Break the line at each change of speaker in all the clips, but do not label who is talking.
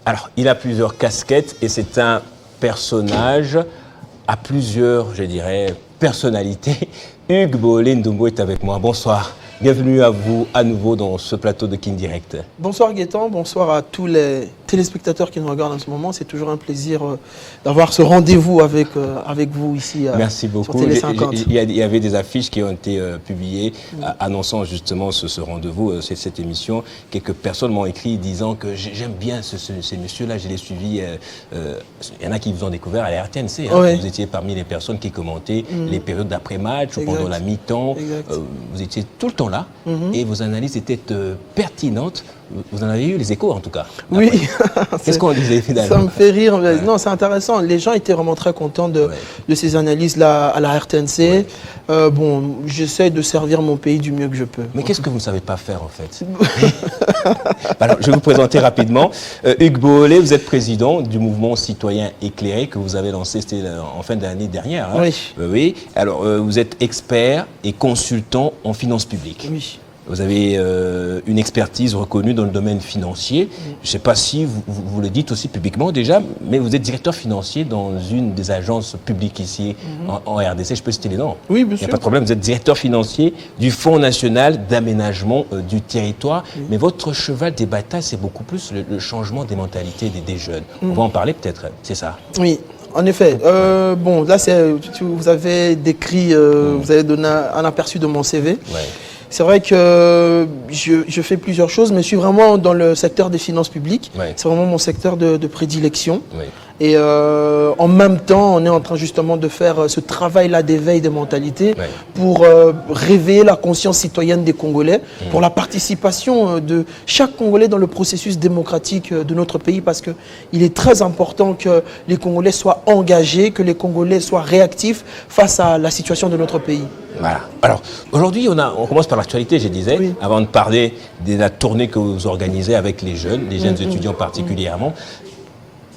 Alors, il a plusieurs casquettes et c'est un personnage à plusieurs, je dirais, personnalités. Hugues Boolé Ndongo est avec moi. Bonsoir. Bienvenue à vous à nouveau dans ce plateau de King Direct.
Bonsoir Gaëtan, bonsoir à tous les téléspectateurs qui nous regardent en ce moment. C'est toujours un plaisir d'avoir ce rendez-vous avec vous ici.
Merci beaucoup.
Sur Télé 50.
Il y avait des affiches qui ont été publiées annonçant justement ce rendez-vous, cette émission. Quelques personnes m'ont écrit disant que j'aime bien ces messieurs-là, je les suivis. Il y en a qui vous ont découvert à la RTNC. Hein.
Oui.
Vous étiez parmi les personnes qui commentaient les périodes d'après-match ou pendant la mi-temps. Vous étiez tout le temps là et vos analyses étaient pertinentes. Vous en avez eu les échos en tout cas.
Oui.
Qu'est-ce qu'on disait finalement?
Ça me fait rire. Non, c'est intéressant. Les gens étaient vraiment très contents de ces analyses-là à la RTNC. Bon, j'essaie de servir mon pays du mieux que je peux.
Mais qu'est-ce que vous ne savez pas faire en fait? Alors, je vais vous présenter rapidement. Hugues Boolé, vous êtes président du mouvement citoyen éclairé que vous avez lancé en fin de l'année dernière. Hein?
Oui.
Oui. Alors, vous êtes expert et consultant en finances publiques.
Oui.
Vous avez une expertise reconnue dans le domaine financier. Je ne sais pas si vous le dites aussi publiquement déjà, mais vous êtes directeur financier dans une des agences publiques ici en RDC. Je peux citer les noms?
Oui, bien sûr.
Il n'y a pas de problème. Vous êtes directeur financier du Fonds national d'aménagement du territoire. Mais votre cheval des batailles, c'est beaucoup plus le changement des mentalités des jeunes. On va en parler peut-être, c'est ça?
Oui. En effet, bon, là, vous avez décrit, vous avez donné un aperçu de mon CV.
Ouais.
C'est vrai que je fais plusieurs choses, mais je suis vraiment dans le secteur des finances publiques.
Ouais.
C'est vraiment mon secteur de prédilection.
Ouais.
Et en même temps, on est en train justement de faire ce travail-là d'éveil des mentalités pour réveiller la conscience citoyenne des Congolais, pour la participation de chaque Congolais dans le processus démocratique de notre pays, parce qu'il est très important que les Congolais soient engagés, que les Congolais soient réactifs face à la situation de notre pays.
Voilà. Alors, aujourd'hui, on commence par l'actualité, je disais, avant de parler de la tournée que vous organisez avec les jeunes étudiants particulièrement.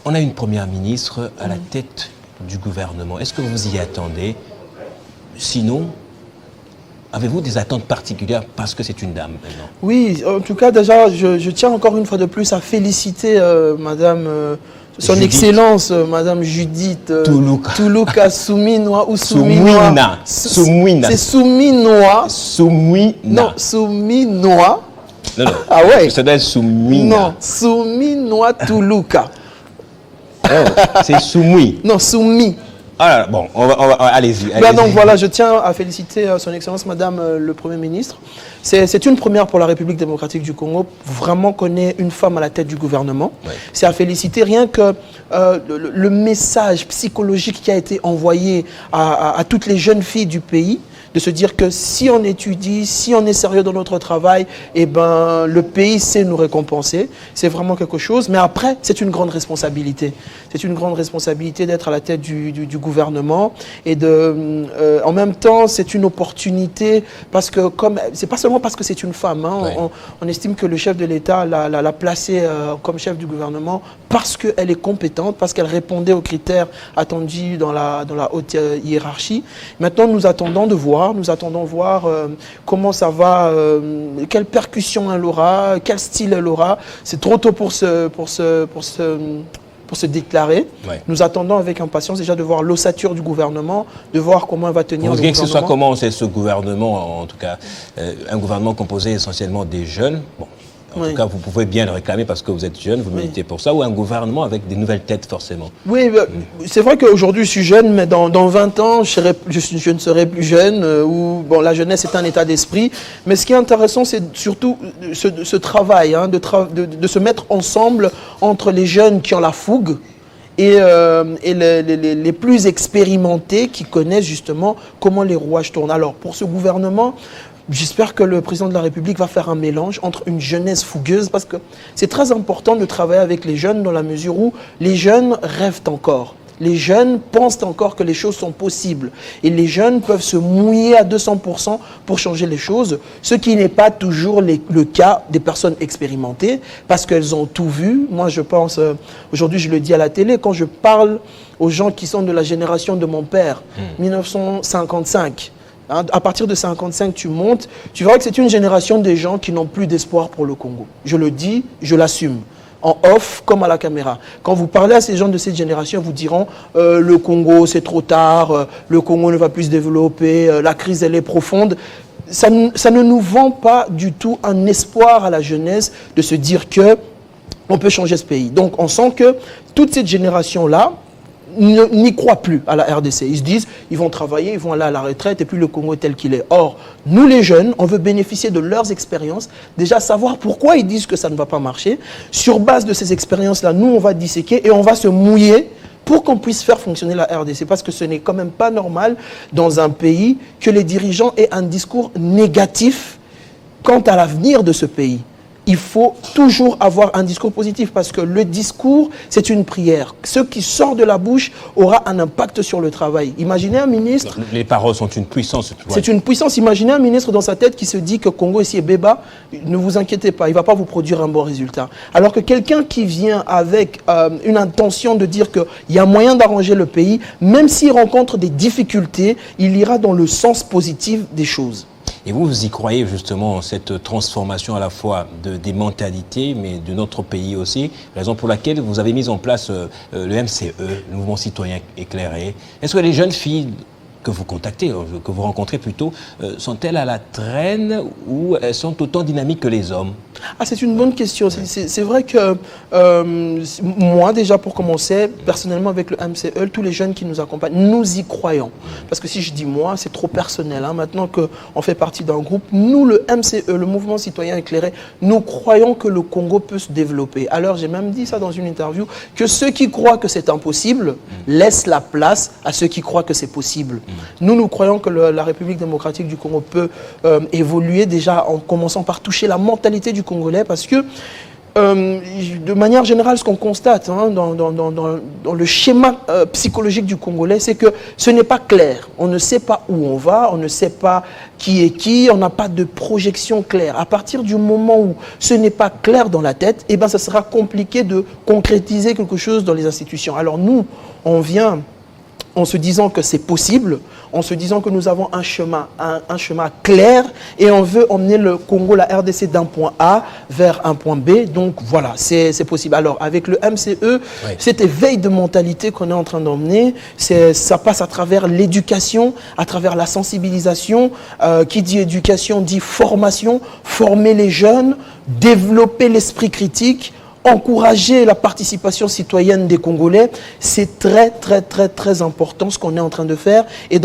On a une première ministre à la tête du gouvernement. Est-ce que vous y attendez? Sinon, avez-vous des attentes particulières parce que c'est une dame maintenant?
Oui, en tout cas, déjà, je tiens encore une fois de plus à féliciter Madame... Son
Judith.
Excellence, Madame Judith Toulouka Souminoa ou
Soumouina.
C'est Souminoa.
Soumouina.
Non, Souminoa.
Non, non.
Ah ouais.
Ça doit être Soumouina.
Non, Souminoa Toulouka.
Oh, c'est Soumoui.
Non, Soumi.
Ah, bon, allez-y.
Donc voilà, je tiens à féliciter Son Excellence Madame le Premier ministre. C'est une première pour la République démocratique du Congo, vraiment qu'on ait une femme à la tête du gouvernement. Ouais. C'est à féliciter rien que le message psychologique qui a été envoyé à toutes les jeunes filles du pays, de se dire que si on étudie, si on est sérieux dans notre travail, eh ben, le pays sait nous récompenser. C'est vraiment quelque chose. Mais après, c'est une grande responsabilité. C'est une grande responsabilité d'être à la tête du gouvernement. Et en même temps, c'est une opportunité parce que, c'est pas seulement parce que c'est une femme. Hein, on estime que le chef de l'État l'a placée comme chef du gouvernement parce qu'elle est compétente, parce qu'elle répondait aux critères attendus dans la haute hiérarchie. Maintenant, nous attendons de voir. Nous attendons voir comment ça va, quelle percussion elle aura, quel style elle aura. C'est trop tôt pour se déclarer. Ouais. Nous attendons avec impatience déjà de voir l'ossature du gouvernement, de voir comment elle va tenir.
Vous voulez que ce soit comment c'est ce gouvernement, en tout cas, un gouvernement composé essentiellement des jeunes. Bon. En tout cas, vous pouvez bien le réclamer parce que vous êtes jeune, vous militez pour ça, ou un gouvernement avec des nouvelles têtes, forcément. Oui,
c'est vrai qu'aujourd'hui, je suis jeune, mais dans 20 ans, je ne serai plus jeune, bon, la jeunesse est un état d'esprit. Mais ce qui est intéressant, c'est surtout ce travail, hein, de se mettre ensemble entre les jeunes qui ont la fougue et les plus expérimentés qui connaissent justement comment les rouages tournent. Alors, pour ce gouvernement, j'espère que le président de la République va faire un mélange entre une jeunesse fougueuse, parce que c'est très important de travailler avec les jeunes dans la mesure où les jeunes rêvent encore. Les jeunes pensent encore que les choses sont possibles. Et les jeunes peuvent se mouiller à 200% pour changer les choses, ce qui n'est pas toujours le cas des personnes expérimentées, parce qu'elles ont tout vu. Moi, je pense, aujourd'hui, je le dis à la télé, quand je parle aux gens qui sont de la génération de mon père, 1955, hein, à partir de 55, tu montes, tu verras que c'est une génération des gens qui n'ont plus d'espoir pour le Congo. Je le dis, je l'assume. en off comme à la caméra. Quand vous parlez à ces gens de cette génération, vous diront le Congo c'est trop tard, le Congo ne va plus se développer, la crise elle est profonde. Ça ne nous vend pas du tout un espoir à la jeunesse de se dire que on peut changer ce pays. Donc on sent que toute cette génération-là n'y croient plus à la RDC. Ils se disent, ils vont travailler, ils vont aller à la retraite et puis le Congo est tel qu'il est. Or, nous les jeunes, on veut bénéficier de leurs expériences, déjà savoir pourquoi ils disent que ça ne va pas marcher. Sur base de ces expériences-là, nous on va disséquer et on va se mouiller pour qu'on puisse faire fonctionner la RDC. Parce que ce n'est quand même pas normal dans un pays que les dirigeants aient un discours négatif quant à l'avenir de ce pays. Il faut toujours avoir un discours positif parce que le discours, c'est une prière. Ce qui sort de la bouche aura un impact sur le travail. Imaginez un ministre...
Les paroles sont une puissance.
C'est une puissance. Imaginez un ministre dans sa tête qui se dit que Congo ici est béba, ne vous inquiétez pas, il ne va pas vous produire un bon résultat. Alors que quelqu'un qui vient avec une intention de dire qu'il y a moyen d'arranger le pays, même s'il rencontre des difficultés, il ira dans le sens positif des choses.
Et vous y croyez justement, cette transformation à la fois des mentalités, mais de notre pays aussi, raison pour laquelle vous avez mis en place le MCE, le Mouvement Citoyen Éclairé. Est-ce que les jeunes filles que vous contactez, que vous rencontrez plutôt, sont-elles à la traîne ou elles sont autant dynamiques que les hommes?
Ah, c'est une bonne question. C'est vrai que moi, déjà pour commencer, personnellement avec le MCE, tous les jeunes qui nous accompagnent, nous y croyons. Parce que si je dis moi, c'est trop personnel. Hein. Maintenant qu'on fait partie d'un groupe, nous, le MCE, le Mouvement Citoyen Éclairé, nous croyons que le Congo peut se développer. Alors j'ai même dit ça dans une interview, que ceux qui croient que c'est impossible laissent la place à ceux qui croient que c'est possible. Nous croyons que la République démocratique du Congo peut évoluer déjà en commençant par toucher la mentalité du Congolais parce que de manière générale, ce qu'on constate hein, dans le schéma psychologique du Congolais, c'est que ce n'est pas clair. On ne sait pas où on va, on ne sait pas qui est qui, on n'a pas de projection claire. À partir du moment où ce n'est pas clair dans la tête, eh ben, ça sera compliqué de concrétiser quelque chose dans les institutions. Alors nous, on vient en se disant que c'est possible, en se disant que nous avons un chemin clair et on veut emmener le Congo, la RDC d'un point A vers un point B. Donc voilà, c'est possible. Alors avec le MCE, cet éveil de mentalité qu'on est en train d'emmener, ça passe à travers l'éducation, à travers la sensibilisation. Qui dit éducation dit formation, former les jeunes, développer l'esprit critique, encourager la participation citoyenne des Congolais, c'est très important ce qu'on est en train de faire. Et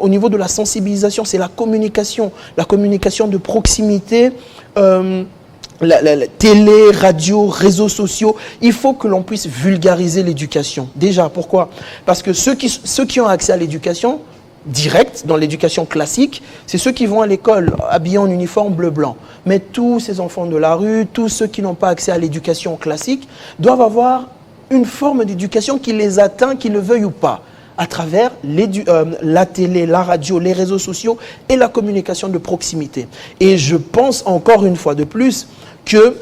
au niveau de la sensibilisation, c'est la communication de proximité, la télé, radio, réseaux sociaux. Il faut que l'on puisse vulgariser l'éducation. Déjà, pourquoi? Parce que ceux qui ont accès à l'éducation direct, dans l'éducation classique, c'est ceux qui vont à l'école habillés en uniforme bleu-blanc. Mais tous ces enfants de la rue, tous ceux qui n'ont pas accès à l'éducation classique, doivent avoir une forme d'éducation qui les atteint, qu'ils le veuillent ou pas, à travers la télé, la radio, les réseaux sociaux et la communication de proximité. Et je pense encore une fois de plus que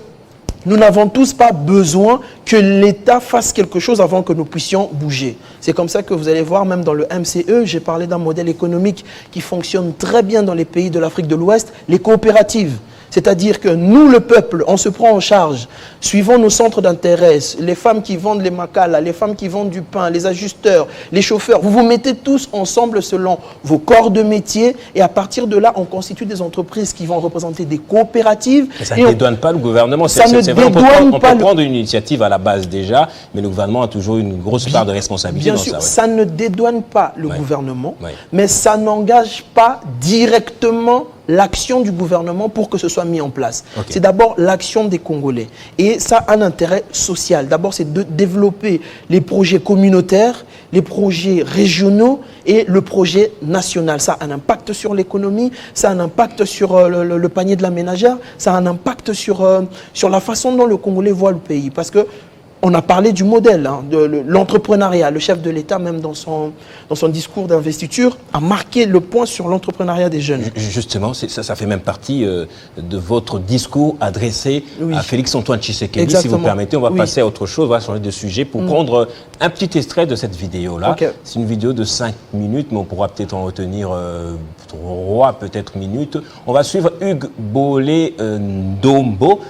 nous n'avons tous pas besoin que l'État fasse quelque chose avant que nous puissions bouger. C'est comme ça que vous allez voir, même dans le MCE, j'ai parlé d'un modèle économique qui fonctionne très bien dans les pays de l'Afrique de l'Ouest, les coopératives. C'est-à-dire que nous, le peuple, on se prend en charge, suivant nos centres d'intérêt, les femmes qui vendent les makala, les femmes qui vendent du pain, les ajusteurs, les chauffeurs. Vous vous mettez tous ensemble selon vos corps de métier et à partir de là, on constitue des entreprises qui vont représenter des coopératives.
Et ça ne dédouane pas le gouvernement.
Ça ne dédouane
on peut prendre une initiative à la base déjà, mais le gouvernement a toujours une grosse part de responsabilité
dans
ça.
Bien sûr, ça ne dédouane pas le gouvernement, mais ça n'engage pas directement l'action du gouvernement pour que ce soit mis en place. C'est d'abord l'action des Congolais. Et ça a un intérêt social. D'abord, c'est de développer les projets communautaires, les projets régionaux et le projet national. Ça a un impact sur l'économie, ça a un impact sur le panier de la ménagère, ça a un impact sur la façon dont le Congolais voit le pays. Parce que on a parlé du modèle, hein, de l'entrepreneuriat. Le chef de l'État, même dans son discours d'investiture, a marqué le point sur l'entrepreneuriat des jeunes. Justement,
ça fait même partie de votre discours adressé à Félix-Antoine Tshisekedi. Exactement. Si vous permettez, on va passer à autre chose, on va changer de sujet pour prendre un petit extrait de cette vidéo-là. C'est une vidéo de 5 minutes, mais on pourra peut-être en retenir 3 peut-être minutes. On va suivre Hugues Bolé Ndombo.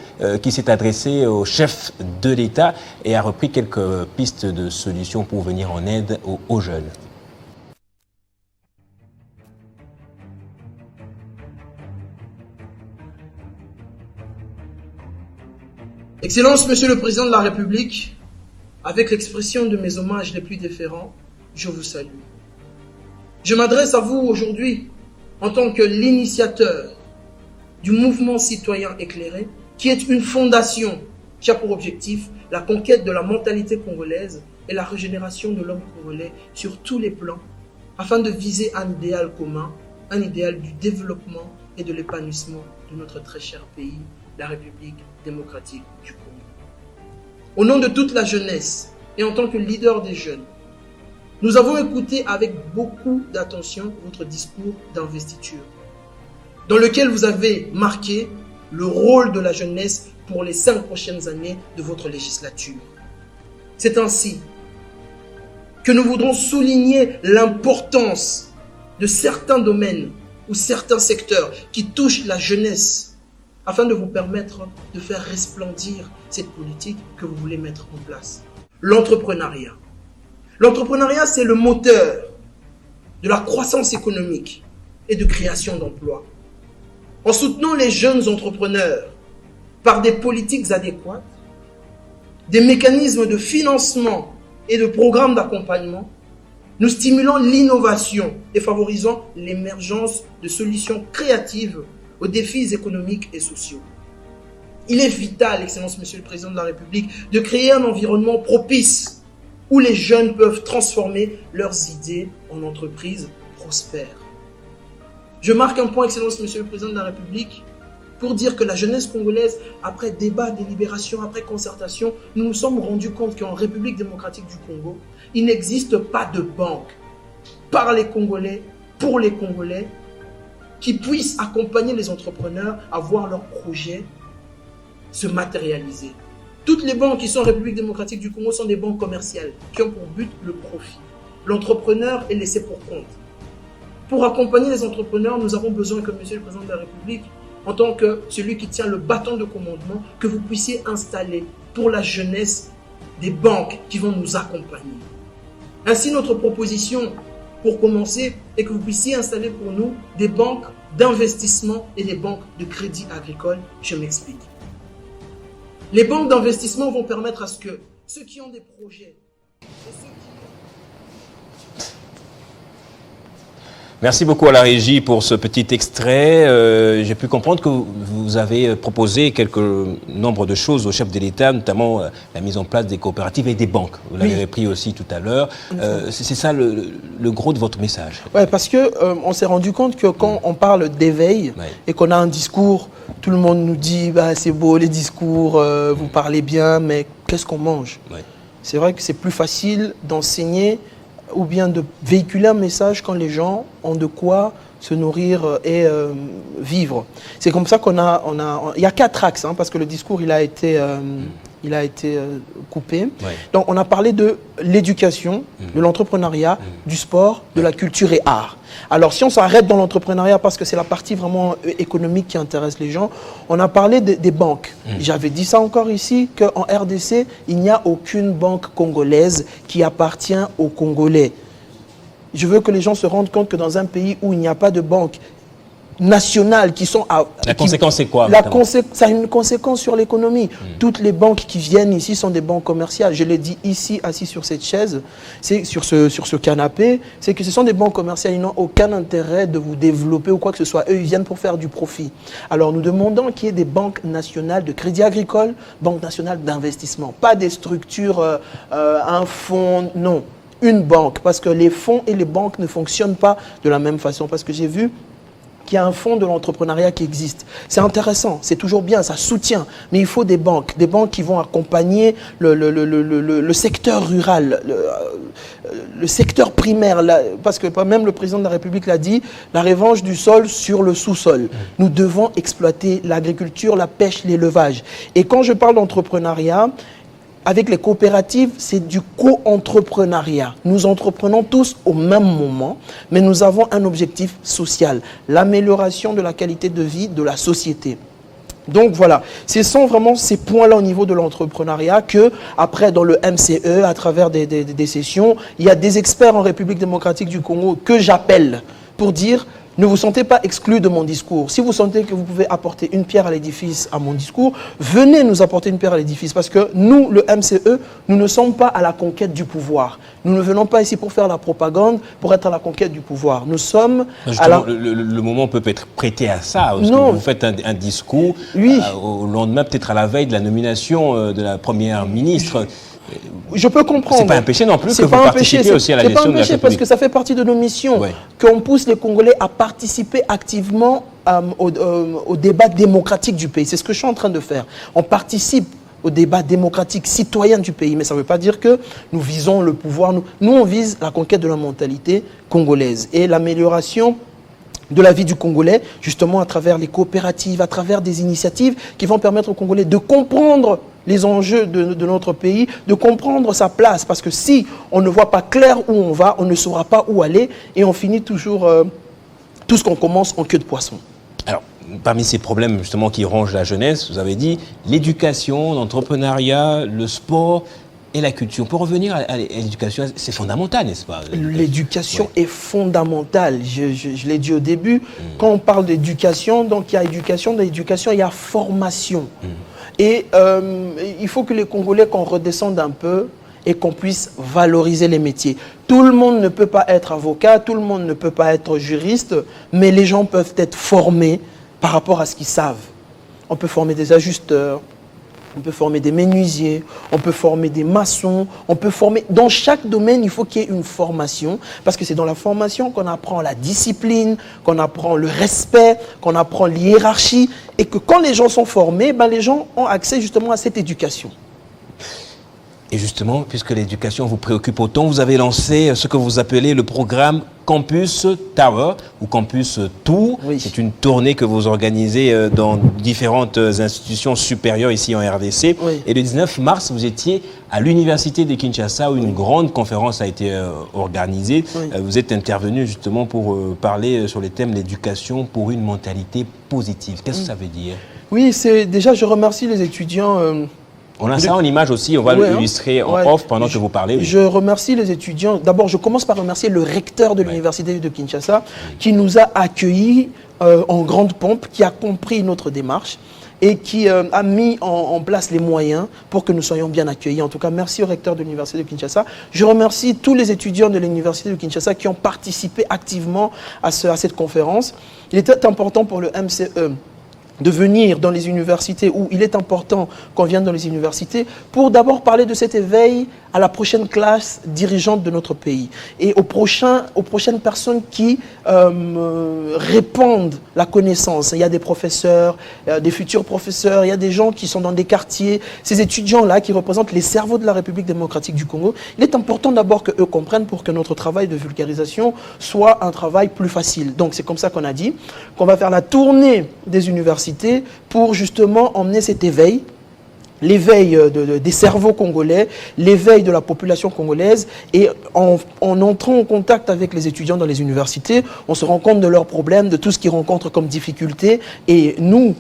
qui s'est adressé au chef de l'État et a repris quelques pistes de solutions pour venir en aide aux jeunes.
Excellence, Monsieur le Président de la République, avec l'expression de mes hommages les plus déférents, je vous salue. Je m'adresse à vous aujourd'hui en tant que l'initiateur du mouvement citoyen éclairé, qui est une fondation qui a pour objectif la conquête de la mentalité congolaise et la régénération de l'homme congolais sur tous les plans, afin de viser un idéal commun, un idéal du développement et de l'épanouissement de notre très cher pays, la République démocratique du Congo. Au nom de toute la jeunesse et en tant que leader des jeunes, nous avons écouté avec beaucoup d'attention votre discours d'investiture, dans lequel vous avez marqué le rôle de la jeunesse pour les 5 prochaines années de votre législature. C'est ainsi que nous voudrons souligner l'importance de certains domaines ou certains secteurs qui touchent la jeunesse, afin de vous permettre de faire resplendir cette politique que vous voulez mettre en place. L'entrepreneuriat. L'entrepreneuriat, c'est le moteur de la croissance économique et de création d'emplois. En soutenant les jeunes entrepreneurs par des politiques adéquates, des mécanismes de financement et de programmes d'accompagnement, nous stimulons l'innovation et favorisons l'émergence de solutions créatives aux défis économiques et sociaux. Il est vital, Excellence Monsieur le Président de la République, de créer un environnement propice où les jeunes peuvent transformer leurs idées en entreprises prospères. Je marque un point, Excellence Monsieur le Président de la République, pour dire que la jeunesse congolaise, après débat, délibération, après concertation, nous nous sommes rendus compte qu'en République démocratique du Congo, il n'existe pas de banque par les Congolais, pour les Congolais, qui puissent accompagner les entrepreneurs à voir leurs projets se matérialiser. Toutes les banques qui sont en République démocratique du Congo sont des banques commerciales qui ont pour but le profit. L'entrepreneur est laissé pour compte. Pour accompagner les entrepreneurs, nous avons besoin que Monsieur le Président de la République, en tant que celui qui tient le bâton de commandement, que vous puissiez installer pour la jeunesse des banques qui vont nous accompagner. Ainsi, notre proposition, pour commencer, est que vous puissiez installer pour nous des banques d'investissement et des banques de crédit agricole. Je m'explique. Les banques d'investissement vont permettre à ce que ceux qui ont des projets...
Merci beaucoup à la régie pour ce petit extrait. J'ai pu comprendre que vous avez proposé quelques nombre de choses au chef de l'État, notamment la mise en place des coopératives et des banques. Vous l'avez repris aussi tout à l'heure. C'est ça le gros de votre message.
Oui, parce que on s'est rendu compte que quand on parle d'éveil et qu'on a un discours, tout le monde nous dit bah, c'est beau les discours, vous parlez bien, mais qu'est-ce qu'on mange? C'est vrai que c'est plus facile d'enseigner ou bien de véhiculer un message quand les gens ont de quoi se nourrir et vivre. C'est comme ça qu'on a, il y a 4 axes, hein, parce que le discours il a été coupé. Donc on a parlé de l'éducation, de l'entrepreneuriat, du sport, de la culture et art. Alors si on s'arrête dans l'entrepreneuriat parce que c'est la partie vraiment économique qui intéresse les gens, on a parlé des banques. J'avais dit ça encore ici, qu'en RDC, il n'y a aucune banque congolaise qui appartient aux Congolais. Je veux que les gens se rendent compte que dans un pays où il n'y a pas de banque nationales qui sont...
La conséquence, c'est quoi?
Ça a une conséquence sur l'économie. Toutes les banques qui viennent ici sont des banques commerciales. Je l'ai dit ici, assis sur cette chaise, sur ce canapé, c'est que ce sont des banques commerciales. Ils n'ont aucun intérêt de vous développer ou quoi que ce soit. Eux, ils viennent pour faire du profit. Alors, nous demandons qu'il y ait des banques nationales de crédit agricole, banques nationales d'investissement. Pas des structures, un fonds, non. Une banque, parce que les fonds et les banques ne fonctionnent pas de la même façon. Parce que j'ai vu qu'il y a un fonds de l'entrepreneuriat qui existe. C'est intéressant, c'est toujours bien, ça soutient. Mais il faut des banques qui vont accompagner le secteur rural, le secteur primaire. Parce que même le président de la République l'a dit, la revanche du sol sur le sous-sol. Nous devons exploiter l'agriculture, la pêche, l'élevage. Et quand je parle d'entrepreneuriat, avec les coopératives, c'est du co-entrepreneuriat. Nous entreprenons tous au même moment, mais nous avons un objectif social, l'amélioration de la qualité de vie de la société. Donc voilà, ce sont vraiment ces points-là au niveau de l'entrepreneuriat que, après, dans le MCE, à travers des sessions, il y a des experts en République démocratique du Congo que j'appelle pour dire: ne vous sentez pas exclus de mon discours. Si vous sentez que vous pouvez apporter une pierre à l'édifice à mon discours, venez nous apporter une pierre à l'édifice. Parce que nous, le MCE, nous ne sommes pas à la conquête du pouvoir. Nous ne venons pas ici pour faire la propagande, pour être à la conquête du pouvoir. Nous sommes
justement, le moment peut être prêté à ça. Parce
non.
Que vous faites un discours
oui.
Au lendemain, peut-être à la veille de la nomination de la première ministre.
Je peux comprendre.
C'est pas un péché non plus que vous participez aussi à la gestion de la République.
Parce que ça fait partie de nos missions, ouais. Qu'on pousse les Congolais à participer activement au débat démocratique du pays. C'est ce que je suis en train de faire. On participe au débat démocratique citoyen du pays, mais ça ne veut pas dire que nous visons le pouvoir. Nous, on vise la conquête de la mentalité congolaise et l'amélioration de la vie du Congolais, justement à travers les coopératives, à travers des initiatives qui vont permettre aux Congolais de comprendre les enjeux de notre pays, de comprendre sa place. Parce que si on ne voit pas clair où on va, on ne saura pas où aller et on finit toujours tout ce qu'on commence en queue de poisson.
Alors, parmi ces problèmes justement qui rongent la jeunesse, vous avez dit l'éducation, l'entrepreneuriat, le sport et la culture. Pour revenir à l'éducation, c'est fondamental, n'est-ce pas?
L'éducation est fondamentale. Je l'ai dit au début. Quand on parle d'éducation, donc il y a éducation, dans l'éducation, il y a formation. Et il faut que les Congolais, qu'on redescende un peu et qu'on puisse valoriser les métiers. Tout le monde ne peut pas être avocat, tout le monde ne peut pas être juriste, mais les gens peuvent être formés par rapport à ce qu'ils savent. On peut former des ajusteurs, on peut former des menuisiers, on peut former des maçons, on peut former... Dans chaque domaine, il faut qu'il y ait une formation, parce que c'est dans la formation qu'on apprend la discipline, qu'on apprend le respect, qu'on apprend l'hiérarchie, et que quand les gens sont formés, ben les gens ont accès justement à cette éducation.
Et justement, puisque l'éducation vous préoccupe autant, vous avez lancé ce que vous appelez le programme Campus Tower ou Campus Tour. Oui. C'est une tournée que vous organisez dans différentes institutions supérieures ici en RDC. Oui. Et le 19 mars, vous étiez à l'université de Kinshasa où une grande conférence a été organisée. Oui. Vous êtes intervenu justement pour parler sur les thèmes l'éducation pour une mentalité positive. Qu'est-ce que ça veut dire?
Oui, déjà je remercie les étudiants...
On a ça en image aussi, on va l'illustrer en off pendant que vous parlez. Oui.
Je remercie les étudiants. D'abord, je commence par remercier le recteur de l'université de Kinshasa qui nous a accueillis en grande pompe, qui a compris notre démarche et qui a mis en place les moyens pour que nous soyons bien accueillis. En tout cas, merci au recteur de l'université de Kinshasa. Je remercie tous les étudiants de l'université de Kinshasa qui ont participé activement à cette conférence. Il était important pour le MCE de venir dans les universités, où il est important qu'on vienne dans les universités, pour d'abord parler de cet éveil à la prochaine classe dirigeante de notre pays et aux prochaines personnes qui répandent la connaissance. Il y a des professeurs, des futurs professeurs, il y a des gens qui sont dans des quartiers. Ces étudiants-là qui représentent les cerveaux de la République démocratique du Congo, il est important d'abord qu'eux comprennent pour que notre travail de vulgarisation soit un travail plus facile. Donc c'est comme ça qu'on a dit qu'on va faire la tournée des universités pour justement emmener cet éveil, l'éveil des cerveaux congolais, l'éveil de la population congolaise, et en entrant en contact avec les étudiants dans les universités, on se rend compte de leurs problèmes, de tout ce qu'ils rencontrent comme difficultés, et nous,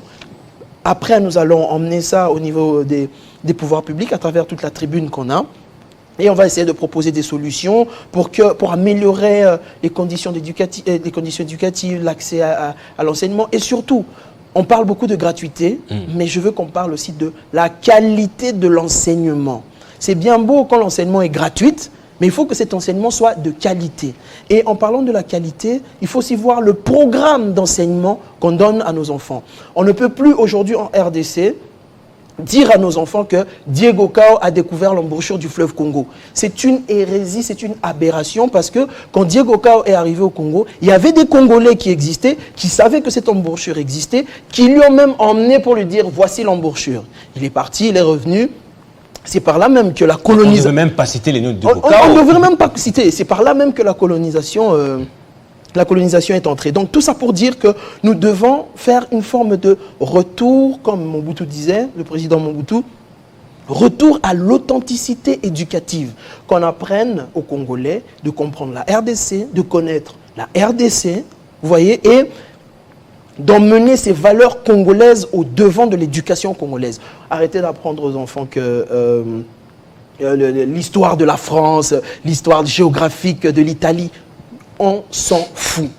après nous allons emmener ça au niveau des pouvoirs publics à travers toute la tribune qu'on a. Et on va essayer de proposer des solutions pour améliorer les conditions éducatives, l'accès à l'enseignement, et surtout, on parle beaucoup de gratuité, mais je veux qu'on parle aussi de la qualité de l'enseignement. C'est bien beau quand l'enseignement est gratuit, mais il faut que cet enseignement soit de qualité. Et en parlant de la qualité, il faut aussi voir le programme d'enseignement qu'on donne à nos enfants. On ne peut plus aujourd'hui en RDC dire à nos enfants que Diego Cao a découvert l'embouchure du fleuve Congo. C'est une hérésie, c'est une aberration, parce que quand Diego Cao est arrivé au Congo, il y avait des Congolais qui existaient, qui savaient que cette embouchure existait, qui lui ont même emmené pour lui dire « voici l'embouchure ». Il est parti, il est revenu. C'est par là même que la colonisation...
On ne devrait même pas citer les noms de Diego Cao.
On ne devrait même pas citer. C'est par là même que la colonisation est entrée. Donc tout ça pour dire que nous devons faire une forme de retour, comme Mobutu disait, le président Mobutu, retour à l'authenticité éducative. Qu'on apprenne aux Congolais de comprendre la RDC, de connaître la RDC, vous voyez, et d'emmener ces valeurs congolaises au devant de l'éducation congolaise. Arrêtez d'apprendre aux enfants que l'histoire de la France, l'histoire géographique de l'Italie, on s'en fout.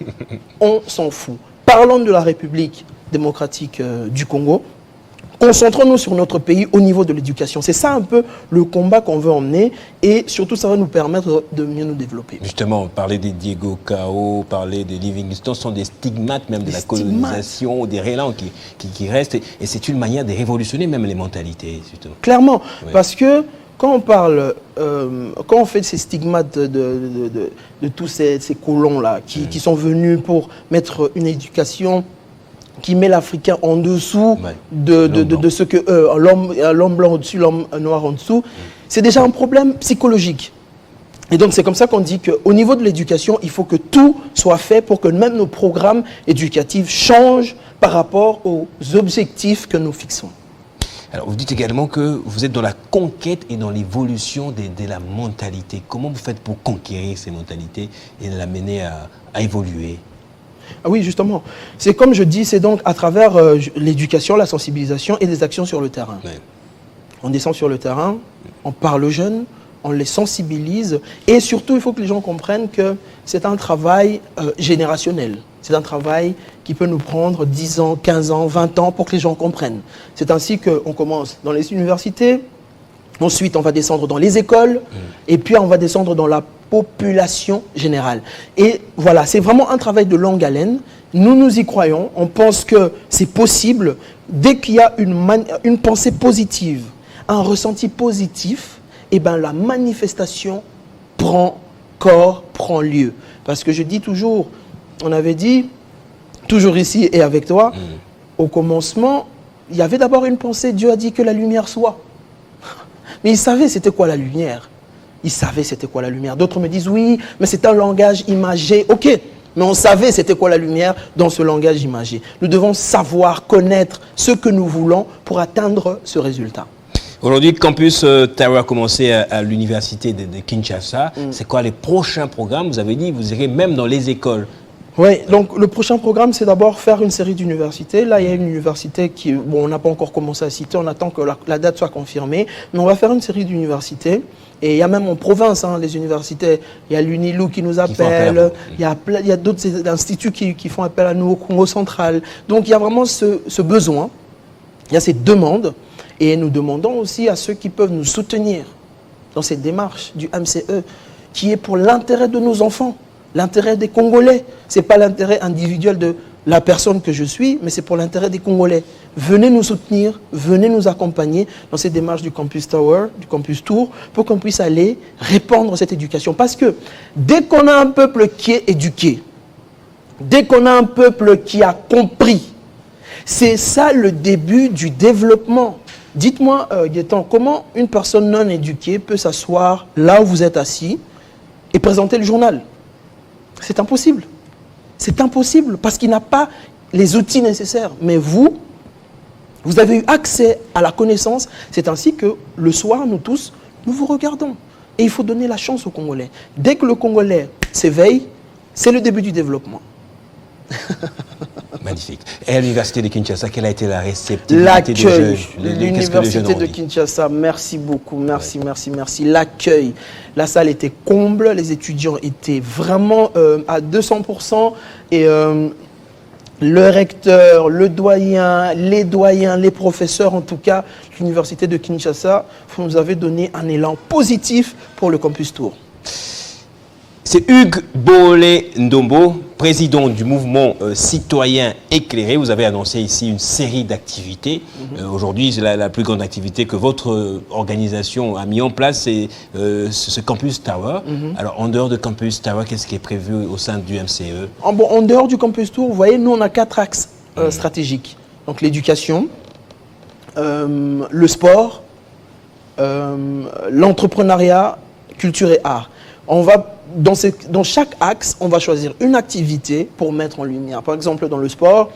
On s'en fout. Parlons de la République démocratique du Congo. Concentrons-nous sur notre pays au niveau de l'éducation. C'est ça un peu le combat qu'on veut emmener et surtout ça va nous permettre de mieux nous développer.
Justement, parler des Diego Cao, parler des Livingstone sont des stigmates même de la colonisation, des relents qui restent et c'est une manière de révolutionner même les mentalités. Justement.
Clairement, oui. Parce que quand on parle, quand on fait ces stigmates de tous ces colons-là qui sont venus pour mettre une éducation qui met l'Africain en dessous de ce que l'homme blanc au-dessus, l'homme noir en dessous, c'est déjà un problème psychologique. Et donc c'est comme ça qu'on dit qu'au niveau de l'éducation, il faut que tout soit fait pour que même nos programmes éducatifs changent par rapport aux objectifs que nous fixons.
Alors vous dites également que vous êtes dans la conquête et dans l'évolution de la mentalité. Comment vous faites pour conquérir ces mentalités et l'amener à évoluer ?
Ah oui, justement. C'est comme je dis, c'est donc à travers l'éducation, la sensibilisation et des actions sur le terrain. Ouais. On descend sur le terrain, on parle aux jeunes, on les sensibilise et surtout, il faut que les gens comprennent que c'est un travail générationnel. C'est un travail qui peut nous prendre 10 ans, 15 ans, 20 ans pour que les gens comprennent. C'est ainsi qu'on commence dans les universités, ensuite on va descendre dans les écoles et puis on va descendre dans la population générale. Et voilà, c'est vraiment un travail de longue haleine. Nous, nous y croyons. On pense que c'est possible. Dès qu'il y a une pensée positive, un ressenti positif, eh ben, la manifestation prend corps, prend lieu. Parce que je dis toujours, on avait dit, toujours ici et avec toi, au commencement, il y avait d'abord une pensée, Dieu a dit que la lumière soit. Mais il savait c'était quoi la lumière. Ils savaient c'était quoi la lumière. D'autres me disent oui, mais c'est un langage imagé. Ok, mais on savait c'était quoi la lumière dans ce langage imagé. Nous devons savoir, connaître ce que nous voulons pour atteindre ce résultat.
Aujourd'hui, Campus Tower a commencé à l'université de Kinshasa. C'est quoi les prochains programmes? Vous avez dit vous irez même dans les écoles.
Oui, donc le prochain programme, c'est d'abord faire une série d'universités. Là, il y a une université qui, bon, on n'a pas encore commencé à citer, on attend que la date soit confirmée, mais on va faire une série d'universités. Et il y a même en province, hein, les universités, il y a l'UNILU qui nous appelle, il y a d'autres instituts qui font appel à nous au Congo central. Donc il y a vraiment ce besoin, il y a cette demande, et nous demandons aussi à ceux qui peuvent nous soutenir dans cette démarche du MCE, qui est pour l'intérêt de nos enfants. L'intérêt des Congolais, ce n'est pas l'intérêt individuel de la personne que je suis, mais c'est pour l'intérêt des Congolais. Venez nous soutenir, venez nous accompagner dans cette démarche du Campus Tower, du Campus Tour, pour qu'on puisse aller répandre cette éducation. Parce que dès qu'on a un peuple qui est éduqué, dès qu'on a un peuple qui a compris, c'est ça le début du développement. Dites-moi, Gaëtan, comment une personne non éduquée peut s'asseoir là où vous êtes assis et présenter le journal ? C'est impossible. C'est impossible parce qu'il n'a pas les outils nécessaires. Mais vous avez eu accès à la connaissance. C'est ainsi que le soir, nous tous, nous vous regardons. Et il faut donner la chance aux Congolais. Dès que le Congolais s'éveille, c'est le début du développement.
Magnifique. Et à l'université de Kinshasa, quelle a été la réceptivité des jeunes?
L'université de Kinshasa, merci beaucoup, merci. L'accueil, la salle était comble, les étudiants étaient vraiment à 200%. Et le recteur, le doyen, les professeurs, en tout cas, l'université de Kinshasa, vous nous avez donné un élan positif pour le Campus Tour.
C'est Hugues Bolé Ndombo, président du mouvement citoyen éclairé. Vous avez annoncé ici une série d'activités. Aujourd'hui, c'est la plus grande activité que votre organisation a mis en place, c'est ce Campus Tower. Alors, en dehors de Campus Tower, qu'est-ce qui est prévu au sein du MCE?
En dehors du Campus Tour, vous voyez, nous, on a 4 axes stratégiques. Donc, l'éducation, le sport, l'entrepreneuriat, culture et art. On va, dans chaque axe, on va choisir une activité pour mettre en lumière. Par exemple, dans le sport,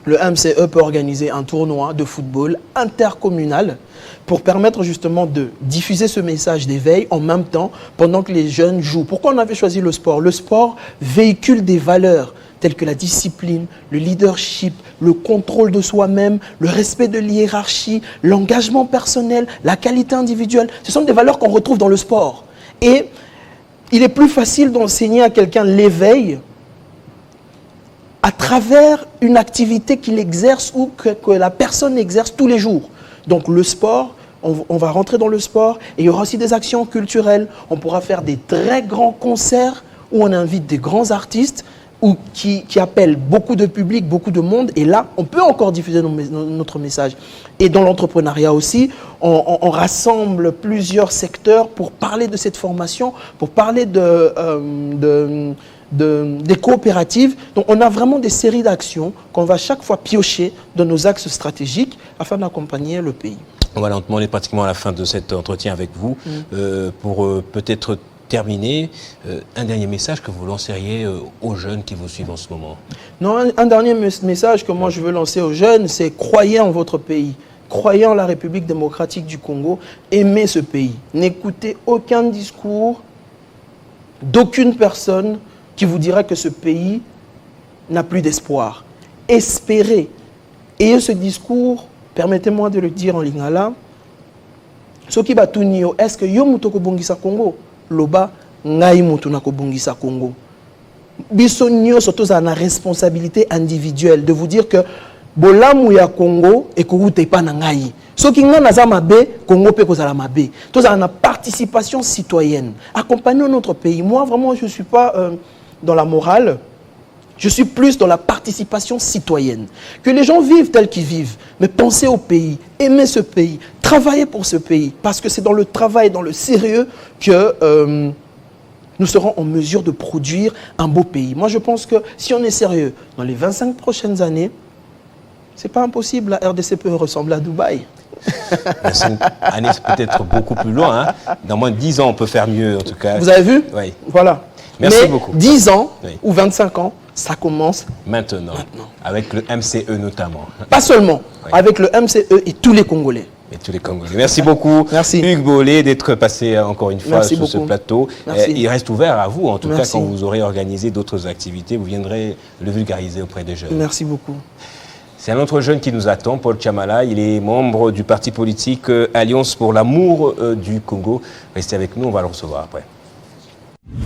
le MCE peut organiser un tournoi de football intercommunal pour permettre justement de diffuser ce message d'éveil en même temps pendant que les jeunes jouent. Pourquoi on avait choisi le sport? Le sport véhicule des valeurs telles que la discipline, le leadership, le contrôle de soi-même, le respect de l'hiérarchie, l'engagement personnel, la qualité individuelle. Ce sont des valeurs qu'on retrouve dans le sport. Et il est plus facile d'enseigner à quelqu'un l'éveil à travers une activité qu'il exerce ou que la personne exerce tous les jours. Donc le sport, on va rentrer dans le sport et il y aura aussi des actions culturelles. On pourra faire des très grands concerts où on invite des grands artistes ou qui appellent beaucoup de public, beaucoup de monde. Et là, on peut encore diffuser notre message. Et dans l'entrepreneuriat aussi, on rassemble plusieurs secteurs pour parler de cette formation, pour parler des coopératives. Donc on a vraiment des séries d'actions qu'on va chaque fois piocher dans nos axes stratégiques afin d'accompagner le pays.
Voilà, on est pratiquement à la fin de cet entretien avec vous. Pour peut-être terminer, un dernier message que vous lanceriez aux jeunes qui vous suivent en ce moment?
Non, un dernier message que moi je veux lancer aux jeunes, c'est croyez en votre pays. Croyez en la République démocratique du Congo. Aimez ce pays. N'écoutez aucun discours d'aucune personne qui vous dira que ce pays n'a plus d'espoir. Espérez. Ayez ce discours, permettez-moi de le dire en lingala. Soki batuni yo, est-ce que yo muto ko bongisa Congo? Loba ngai mutu na ko bongisa Congo. Biso nyonso toza na responsabilité individuelle de vous dire que bolamu ya Congo et ko pa na ngai. Soki nga naza mabe, Congo pe kozala mabe. Toza na participation citoyenne. Accompagnons notre pays. Moi vraiment je suis pas dans la morale. Je suis plus dans la participation citoyenne. Que les gens vivent tels qu'ils vivent, mais pensez au pays, aimez ce pays, travaillez pour ce pays, parce que c'est dans le travail, dans le sérieux que nous serons en mesure de produire un beau pays. Moi, je pense que si on est sérieux, dans les 25 prochaines années, c'est pas impossible, la RDC peut ressembler à Dubaï.
Année peut-être beaucoup plus loin. Hein. Dans moins de 10 ans, on peut faire mieux, en tout cas.
Vous avez vu?
Oui.
Voilà.
Merci beaucoup.
10 ans ou 25 ans, ça commence
maintenant. Avec le MCE notamment.
Pas seulement, avec le MCE et tous les Congolais.
Et tous les Congolais. Merci beaucoup, Hugues Bolé, d'être passé encore une fois sur ce plateau. Il reste ouvert à vous, en tout cas, quand vous aurez organisé d'autres activités, vous viendrez le vulgariser auprès des jeunes.
Merci beaucoup.
C'est un autre jeune qui nous attend, Paul Chamala. Il est membre du parti politique Alliance pour l'amour du Congo. Restez avec nous, on va le recevoir après.